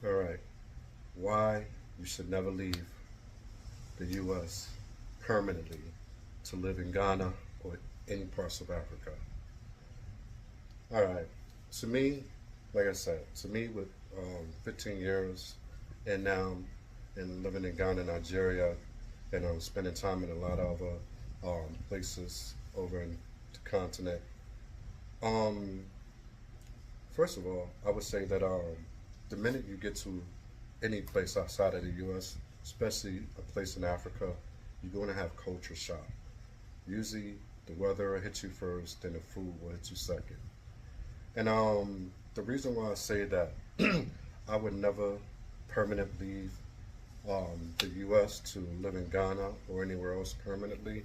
All right. Why you should never leave the U.S. permanently to live in Ghana or any parts of Africa. All right. To me, like I said, to me with 15 years and now and living in Ghana, Nigeria, and spending time in a lot of places over in the continent. Um, First of all, I would say that the minute you get to any place outside of the U.S., especially a place in Africa, you're going to have culture shock. Usually, the weather will hit you first, then the food will hit you second. And the reason why I say that I would never permanently leave the U.S. to live in Ghana or anywhere else permanently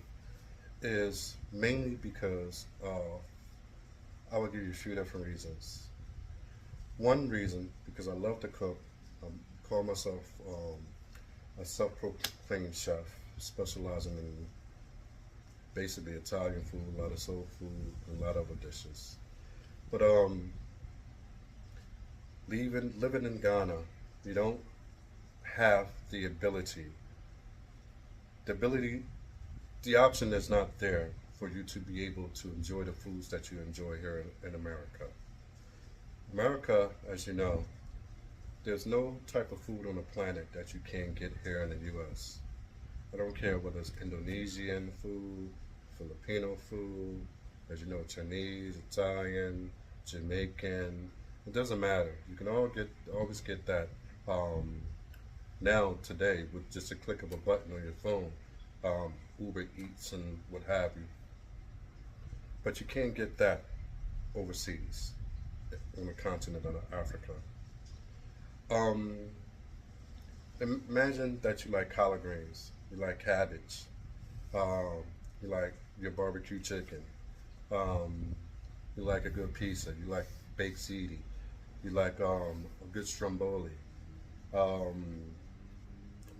is mainly because I will give you a few different reasons. One reason, because I love to cook, I call myself a self-proclaimed chef, specializing in basically Italian food, a lot of soul food, and a lot of other dishes. But living in Ghana, you don't have the ability, the option is not there for you to be able to enjoy the foods that you enjoy here in America. America, as you know, there's no type of food on the planet that you can't get here in the U.S. I don't care whether it's Indonesian food, Filipino food, as you know, Chinese, Italian, Jamaican. It doesn't matter. You can always get that now today with just a click of a button on your phone, Uber Eats and what have you. But you can't get that overseas on the continent of Africa. Um, Imagine that you like collard greens, you like cabbage, um, you like your barbecue chicken, um, you like a good pizza, you like baked ziti, you like a good stromboli. Um,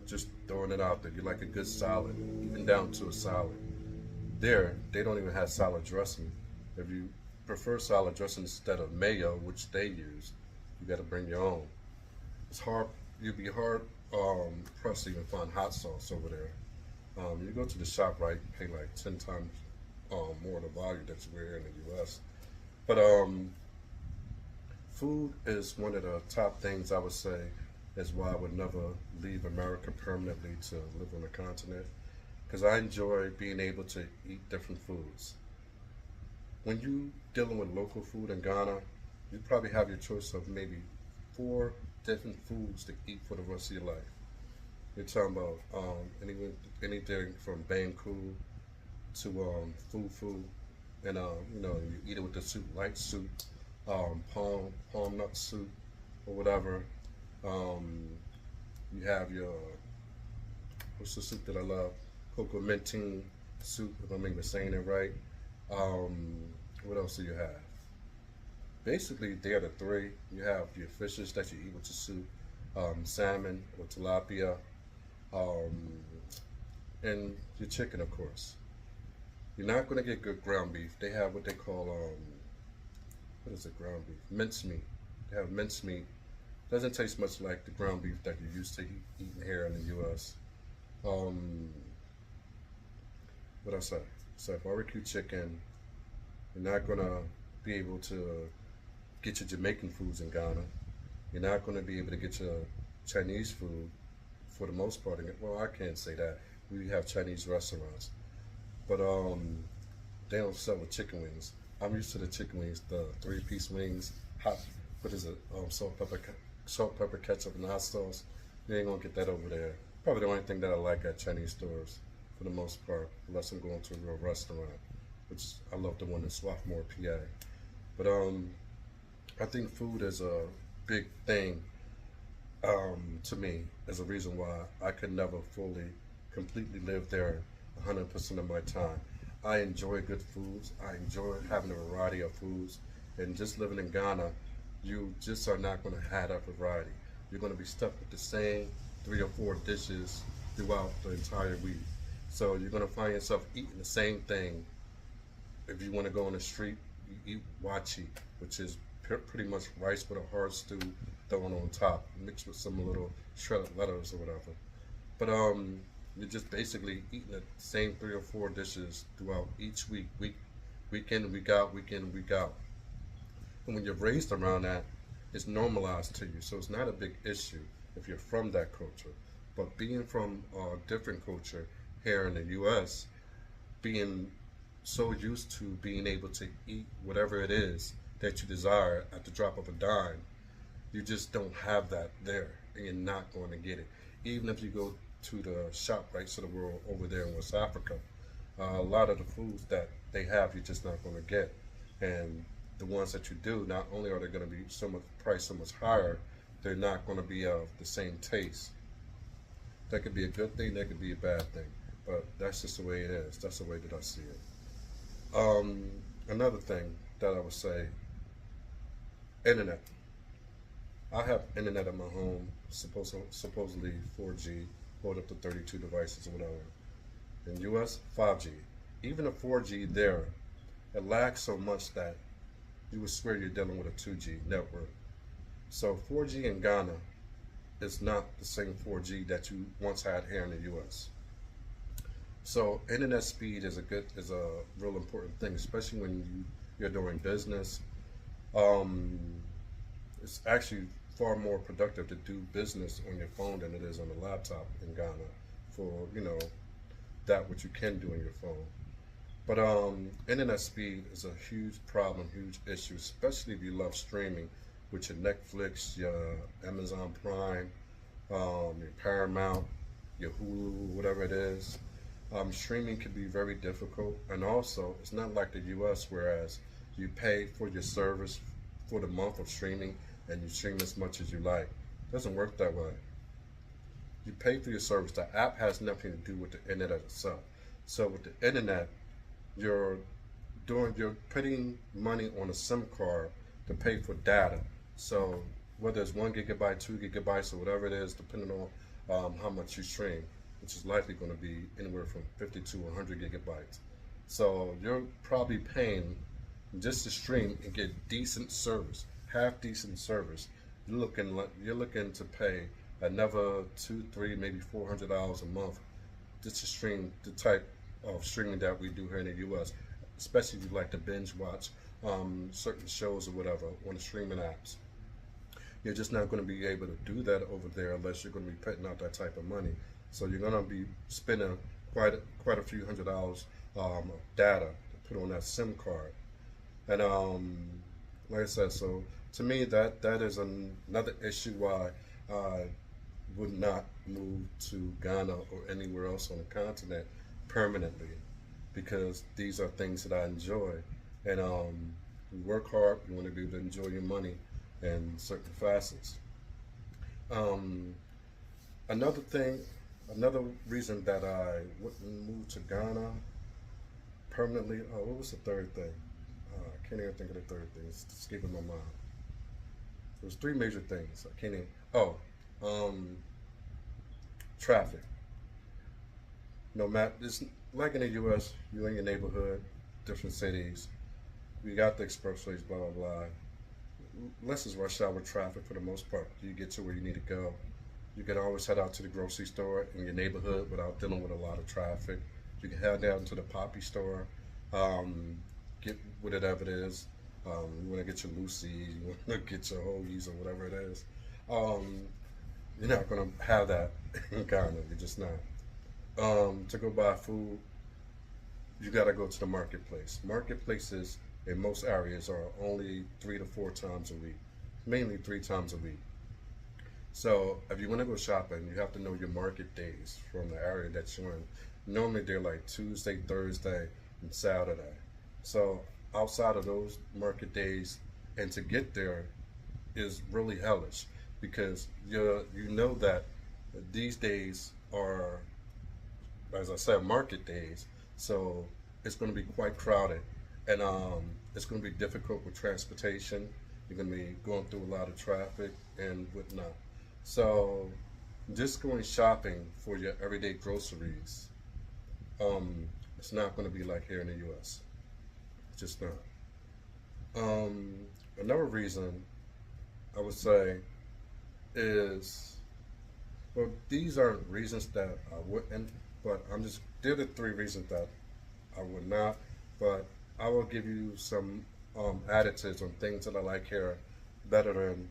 just throwing it out there. You like a good salad, even down to a salad. There, they don't even have salad dressing. If you prefer salad dressing instead of mayo, which they use, you got to bring your own. It's hard. You'd be hard pressed to even find hot sauce over there. You go to the shop, right? You pay like 10 times more the value that you wear in the U.S. But food is one of the top things I would say is why I would never leave America permanently to live on the continent because I enjoy being able to eat different foods. When you dealing with local food in Ghana, you probably have your choice of maybe four different foods to eat for the rest of your life. You're talking about anything from banku to fufu, and you eat it with the soup, light soup, palm nut soup, or whatever. Um, you have your what's the soup that I love? Cocoa mentine soup, if I'm even saying it right. Um, what else do you have? Basically, they're the three. You have your fishes that you eat with the soup, salmon or tilapia, um, and your chicken, of course. You're not going to get good ground beef. They have what they call what is it? Ground beef, mincemeat. They have mincemeat. Doesn't taste much like the ground beef that you're used to eating here in the U.S. Um, what I say? So barbecue chicken. You're not gonna be able to get your Jamaican foods in Ghana. You're not gonna be able to get your Chinese food for the most part. Well, I can't say that. We have Chinese restaurants, but they don't sell the chicken wings. I'm used to the chicken wings, the three-piece wings, hot. What is it? Salt, pepper, ketchup, and hot sauce. You ain't gonna get that over there. Probably the only thing that I like at Chinese stores, for the most part, unless I'm going to a real restaurant, which I love the one in Swarthmore, PA. But I think food is a big thing to me as a reason why I could never fully, completely live there 100% of my time. I enjoy good foods. I enjoy having a variety of foods. And just living in Ghana, you just are not going to have that variety. You're going to be stuck with the same 3 or 4 dishes throughout the entire week. So you're going to find yourself eating the same thing. If you want to go on the street, you eat wachi, which is pretty much rice with a hard stew thrown on top, mixed with some little shredded lettuce or whatever. But you're just basically eating the same 3 or 4 dishes throughout each week in, week out, week in, week out. And when you're raised around that, it's normalized to you. So it's not a big issue if you're from that culture. But being from a different culture here in the U.S., being so used to being able to eat whatever it is that you desire at the drop of a dime, you just don't have that there, and you're not going to get it. Even if you go to the ShopRites of the world over there in West Africa, a lot of the foods that they have, you're just not going to get. And the ones that you do, not only are they going to be so much priced so much higher, they're not going to be of the same taste. That could be a good thing, that could be a bad thing, but that's just the way it is. That's the way that I see it. Another thing that I would say, internet. I have internet at my home, supposedly 4G, load up to 32 devices or whatever. In US, 5G. Even the 4G there, it lags so much that you would swear you're dealing with a 2G network. So 4G in Ghana is not the same 4G that you once had here in the US. So internet speed is a real important thing, especially when you're doing business. Um, it's actually far more productive to do business on your phone than it is on a laptop in Ghana for, that what you can do on your phone. But internet speed is a huge problem, huge issue, especially if you love streaming with your Netflix, your Amazon Prime, your Paramount, your Hulu, whatever it is. Streaming can be very difficult, and also it's not like the U.S. whereas you pay for your service for the month of streaming and you stream as much as you like. It doesn't work that way. You pay for your service. The app has nothing to do with the internet itself. So with the internet, you're putting money on a SIM card to pay for data. So whether it's 1 GB, 2 GB, or whatever it is, depending on how much you stream, which is likely going to be anywhere from 50 to 100 gigabytes. So you're probably paying just to stream and get decent service, half decent service. You're looking to pay another $2, $3, maybe $400 a month just to stream the type of streaming that we do here in the U.S. Especially if you like to binge watch certain shows or whatever on the streaming apps. You're just not going to be able to do that over there unless you're going to be putting out that type of money. So you're going to be spending quite a few $100s of data to put on that SIM card. And like I said, so to me that is another issue why I would not move to Ghana or anywhere else on the continent permanently, because these are things that I enjoy. And we work hard. We want to be able to enjoy your money in certain facets. Another thing, another reason that I wouldn't move to Ghana permanently. Oh, what was the third thing? I can't even think of the third thing. It's escaping my mind. There's three major things. I can't even. Oh, traffic. No matter, it's like in the U.S. You're in your neighborhood, different cities. We got the expressways, blah blah blah. Less is rush hour traffic for the most part. You get to where you need to go. You can always head out to the grocery store in your neighborhood without dealing with a lot of traffic. You can head down to the poppy store, get whatever it is. You want to get your Lucy, you want to get your hoagies or whatever it is. You're not going to have that in Ghana. You're just not. To go buy food, you got to go to the marketplace. Marketplaces in most areas are only 3 to 4 times a week, mainly 3 times a week. So if you want to go shopping, you have to know your market days from the area that you're in. Normally they're like Tuesday, Thursday, and Saturday. So outside of those market days, and to get there is really hellish, because you know that these days are, as I said, market days. So it's going to be quite crowded, and it's going to be difficult with transportation. You're going to be going through a lot of traffic and whatnot. So just going shopping for your everyday groceries, it's not going to be like here in the U.S. It's just not. Another reason I would say is, well, these aren't reasons that I wouldn't, but they're the three reasons that I would not, but I will give you some additives on things that I like here better than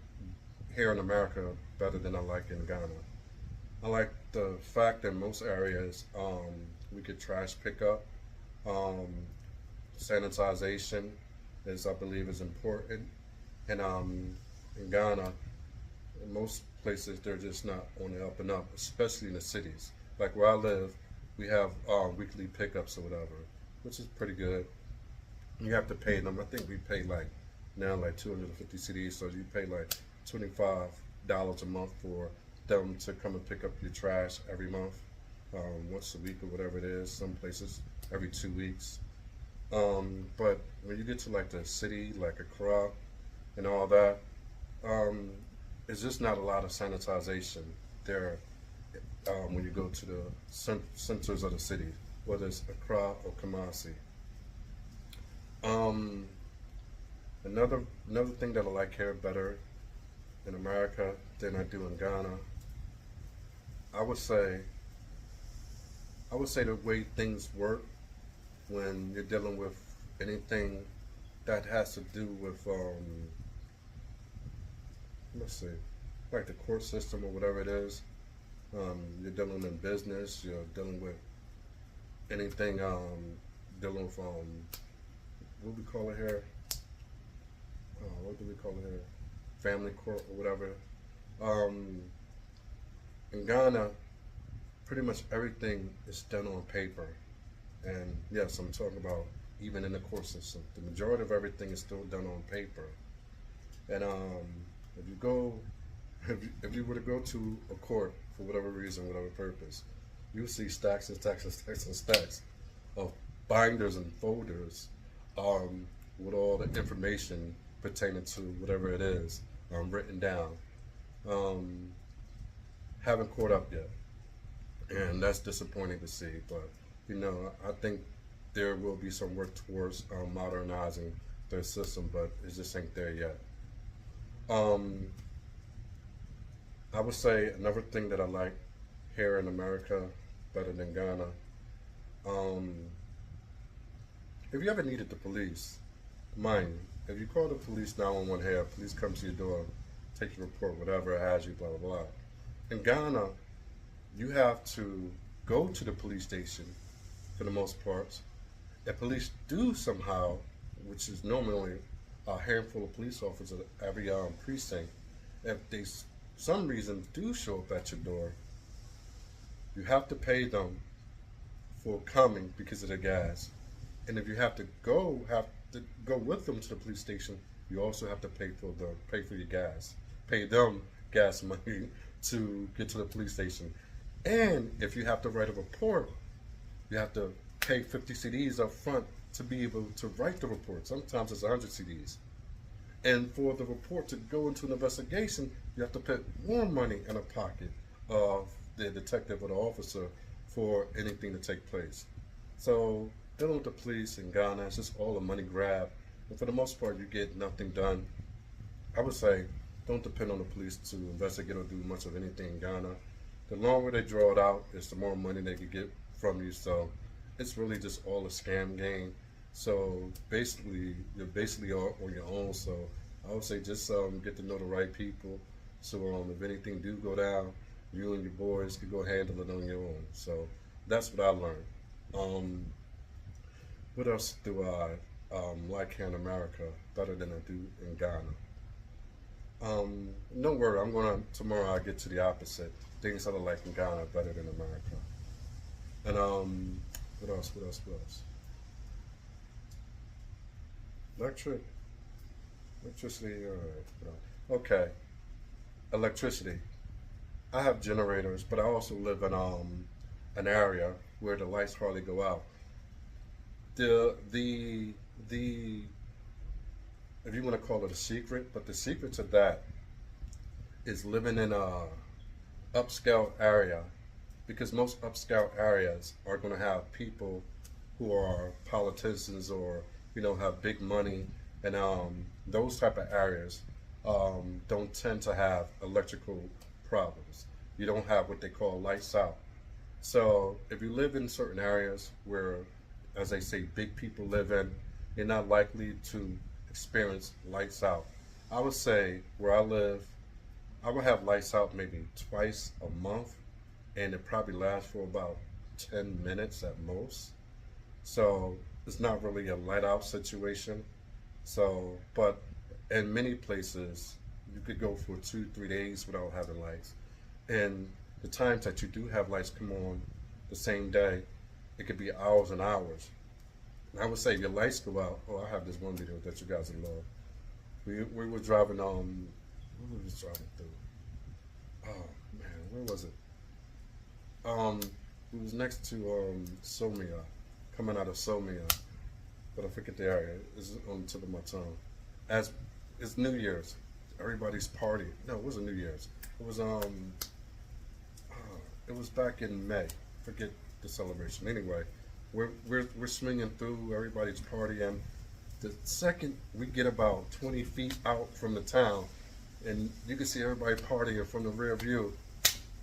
here in America, better than I like in Ghana. I like the fact that most areas we get trash pickup, um, sanitization is I believe is important, and in Ghana, in most places they're just not on the up and up, especially in the cities. Like where I live, we have weekly pickups or whatever, which is pretty good. You have to pay them. I think we pay like now like 250 CDs, so you pay like $25 a month for them to come and pick up your trash every month, once a week or whatever it is. Some places every 2 weeks. But when you get to like the city, like Accra and all that, um, it's just not a lot of sanitization there when you go to the centers of the city, whether it's Accra or Kumasi. Um, another thing that I like here better in America than I do in Ghana, I would say I would say the way things work when you're dealing with anything that has to do with let's see, like the court system or whatever it is. You're dealing in business. You're dealing with anything. Dealing with what we call it here. What do we call it here? Family court or whatever. Um, in Ghana, pretty much everything is done on paper. And yes, I'm talking about even in the court system. The majority of everything is still done on paper. And if you go, if you were to go to a court for whatever reason, whatever purpose, you'll see stacks and stacks and stacks and stacks of binders and folders with all the information pertaining to whatever it is written down. Um, haven't caught up yet, and that's disappointing to see. But I think there will be some work towards modernizing their system, but it just ain't there yet. Um, I would say another thing that I like here in America better than Ghana. Um, if you ever needed the police, mind you, if you call the police 911 here, police come to your door, take your report, whatever it has you, blah blah blah. In Ghana, you have to go to the police station for the most part. If police do somehow, which is normally a handful of police officers at every precinct, if they some reason do show up at your door, you have to pay them for coming because of the gas. And if you have to go with them to the police station, you also have to pay for your gas, pay them gas money to get to the police station. And if you have to write a report, you have to pay 50 CDs up front to be able to write the report. Sometimes it's 100 CDs. And for the report to go into an investigation, you have to put more money in the pocket of the detective or the officer for anything to take place. So dealing with the police in Ghana, it's just all a money grab. And for the most part, you get nothing done. I would say don't depend on the police to investigate or do much of anything in Ghana. The longer they draw it out, it's the more money they can get from you. So it's really just all a scam game. So basically, you're basically on your own. So I would say just get to know the right people. So if anything do go down, you and your boys can go handle it on your own. So that's what I learned. Um, what else do I like here in America better than I do in Ghana? Don't worry, tomorrow I'll get to the opposite. Things that I like in Ghana better than America. And what else? What else? What else? Electric, electricity. All right. Okay, electricity. I have generators, but I also live in an area where the lights hardly go out. The if you want to call it a secret, but the secret to that is living in a upscale area, because most upscale areas are going to have people who are politicians or have big money, and those type of areas don't tend to have electrical problems. You don't have what they call lights out. So if you live in certain areas where, as they say, big people live in, you're not likely to experience lights out. I would say where I live, I would have lights out maybe twice a month, and it probably lasts for about 10 minutes at most. So it's not really a light out situation. So, but in many places, you could go for 2, 3 days without having lights. And the times that you do have lights come on the same day, it could be hours and hours. And I would say if your lights go out. Oh, I have this one video that you guys will love. We were driving what was we driving through? Oh man, where was it? Um, it was next to Somia, coming out of Somia, but I forget the area. It's on the tip of my tongue. As it's New Year's, everybody's partying. No, it wasn't New Year's. It was it was back in May. Forget the celebration. Anyway, we're swinging through. Everybody's partying. The second we get about 20 feet out from the town, and you can see everybody partying from the rear view,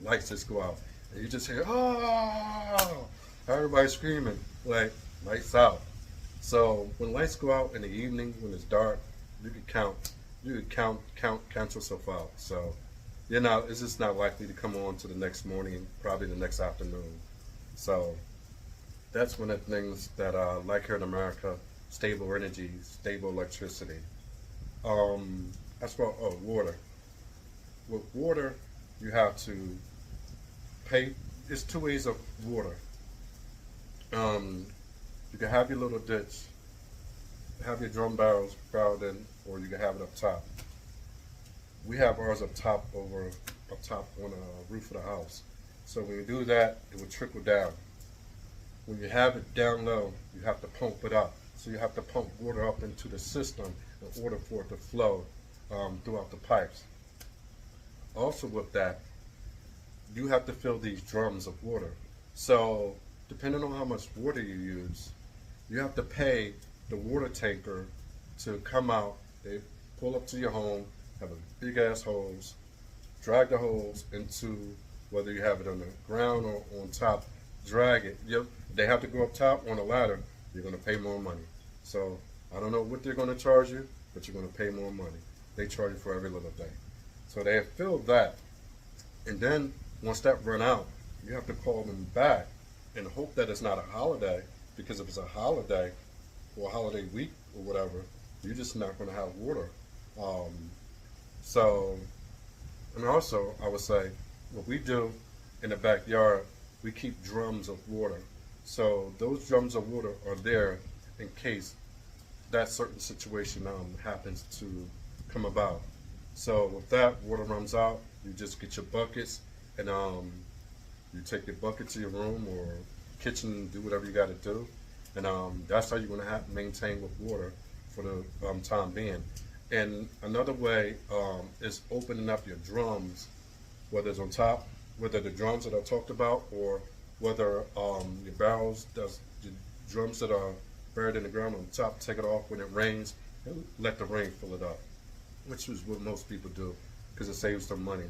lights just go out, and you just hear oh, everybody screaming like lights out. So when lights go out in the evening when it's dark, you could count yourself out. So it's just not likely to come on to the next morning, probably the next afternoon. So that's one of the things that I like here in America: stable energy, stable electricity. As for water, with water, you have to pay. There's two ways of water. You can have your little ditch, have your drum barrels barreled in, or you can have it up top. We have ours up top on the roof of the house. So when you do that, it will trickle down. When you have it down low, you have to pump it up. So you have to pump water up into the system in order for it to flow throughout the pipes. Also with that, you have to fill these drums of water. So depending on how much water you use, you have to pay the water tanker to come out. They pull up to your home, have a big ass hose, drag the hose into, whether you have it on the ground or on top, drag it. They have to go up top on a ladder. You're going to pay more money. So I don't know what they're going to charge you, but you're going to pay more money. They charge you for every little thing. So they have filled that, and then once that run out, you have to call them back and hope that it's not a holiday, because if it's a holiday or a holiday week or whatever, you're just not going to have water. So, and also I would say what we do in the backyard, we keep drums of water. So those drums of water are there in case that certain situation happens to come about. So with that, water runs out, you just get your buckets, and you take your bucket to your room or kitchen and do whatever you got to do, and that's how you're going to have maintain with water for the time being. And another way is opening up your drums, whether it's on top, whether the drums that I talked about, or whether your barrels, your drums that are buried in the ground on top, take it off when it rains and let the rain fill it up, which is what most people do because it saves them money.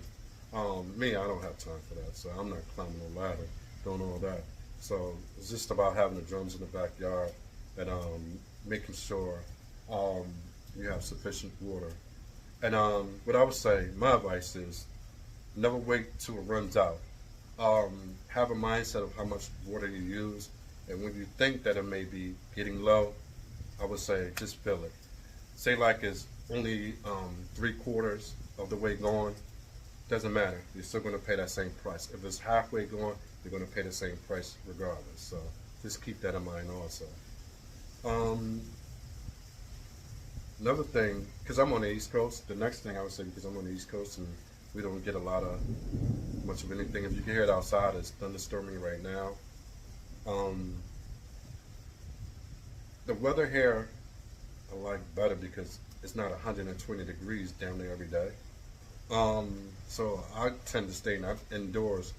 Me, I don't have time for that, so I'm not climbing a ladder, doing all that. So it's just about having the drums in the backyard and making sure you have sufficient water. And what I would say, my advice is never wait till it runs out. Have a mindset of how much water you use, and when you think that it may be getting low, I would say just fill it. Say like it's only 3/4 of the way gone, doesn't matter. You're still going to pay that same price. If it's halfway gone, you're going to pay the same price regardless. So just keep that in mind also. Another thing, because I'm on the East Coast, the next thing I would say, because I'm on the East Coast and we don't get much of anything. If you can hear it outside, it's thunderstorming right now. The weather here I like better because it's not 120 degrees down there every day. So I tend to stay indoors.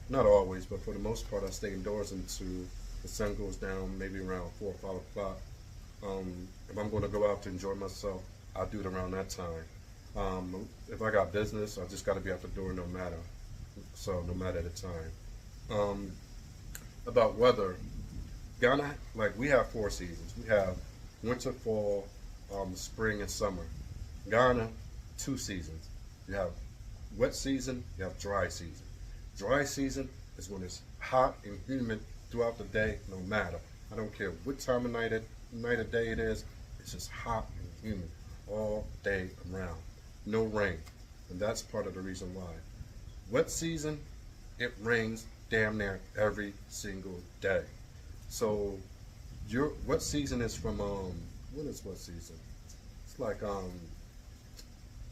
Not always, but for the most part, I stay indoors until the sun goes down, maybe around 4 or 5 o'clock. If I'm going to go out to enjoy myself, I'll do it around that time. If I got business, I just got to be out the door no matter. So no matter the time. Um, about weather, Ghana, like we have 4 seasons. We have winter, fall, spring, and summer. Ghana, 2 seasons. You have wet season, you have dry season. Dry season is when it's hot and humid throughout the day, no matter. I don't care what time of night or day it is, it's just hot and humid all day around. No rain. And that's part of the reason why. Wet season, it rains damn near every single day. So your wet season is from what is wet season? It's like oh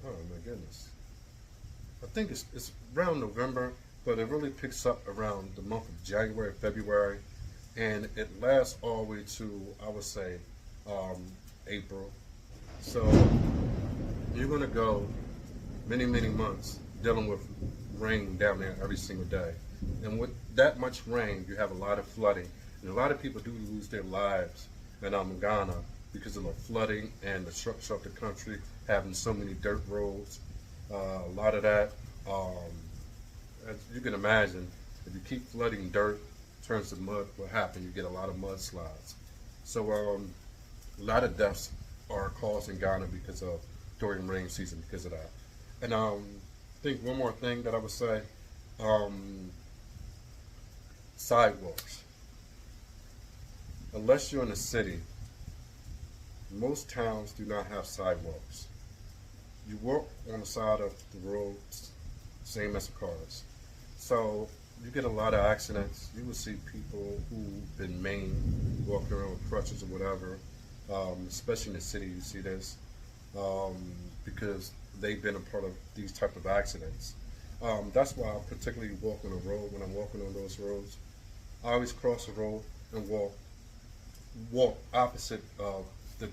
my goodness. I think it's around November, but it really picks up around the month of January, February, and it lasts all the way to, I would say, April. So you're gonna go many, many months dealing with rain down there every single day. And with that much rain, you have a lot of flooding. And a lot of people do lose their lives in Ghana because of the flooding and the structure of the country having so many dirt roads. A lot of that, as you can imagine, if you keep flooding dirt, turns to mud, what happens? You get a lot of mudslides. So a lot of deaths are caused in Ghana because of during rain season because of that. And I think one more thing that I would say, sidewalks. Unless you're in a city, most towns do not have sidewalks. You walk on the side of the road, same as the cars. So you get a lot of accidents. You will see people who've been maimed, walking around with crutches or whatever. Especially in the city, you see this because they've been a part of these type of accidents. That's why I particularly walk on the road when I'm walking on those roads. I always cross the road and walk opposite of the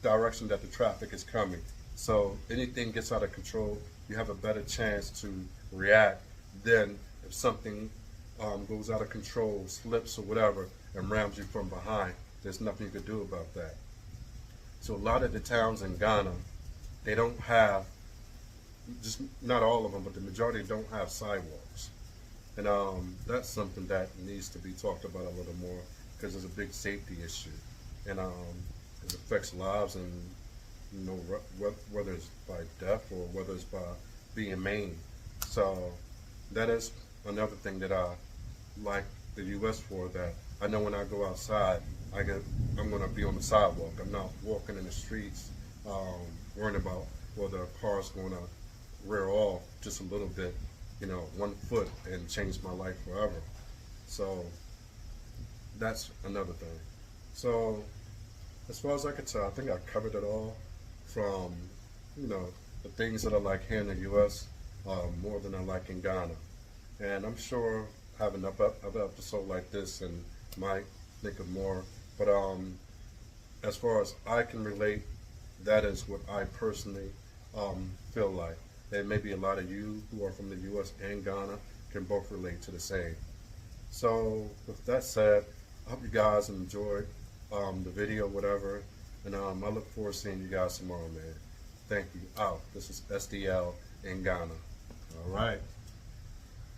direction that the traffic is coming. So anything gets out of control, you have a better chance to react than if something goes out of control, slips or whatever, and rams you from behind. There's nothing you can do about that. So a lot of the towns in Ghana, they don't have, just not all of them, but the majority don't have sidewalks. And that's something that needs to be talked about a little more because it's a big safety issue. And it affects lives and, you know, whether it's by death or whether it's by being maimed. So that is another thing that I like the U.S. for, that I know when I go outside, I'm going to be on the sidewalk. I'm not walking in the streets worrying about whether a car's going to rear off just a little bit, you know, 1 foot and change my life forever. So that's another thing. So as far as I can tell, I think I covered it all from, you know, the things that I like here in the U.S. More than I like in Ghana. And I'm sure having an episode like this and might think of more. But as far as I can relate, that is what I personally feel like. And maybe a lot of you who are from the U.S. and Ghana can both relate to the same. So with that said, I hope you guys enjoyed the video, whatever. And I look forward to seeing you guys tomorrow, man. Thank you. Out. This is SDL in Ghana. All right.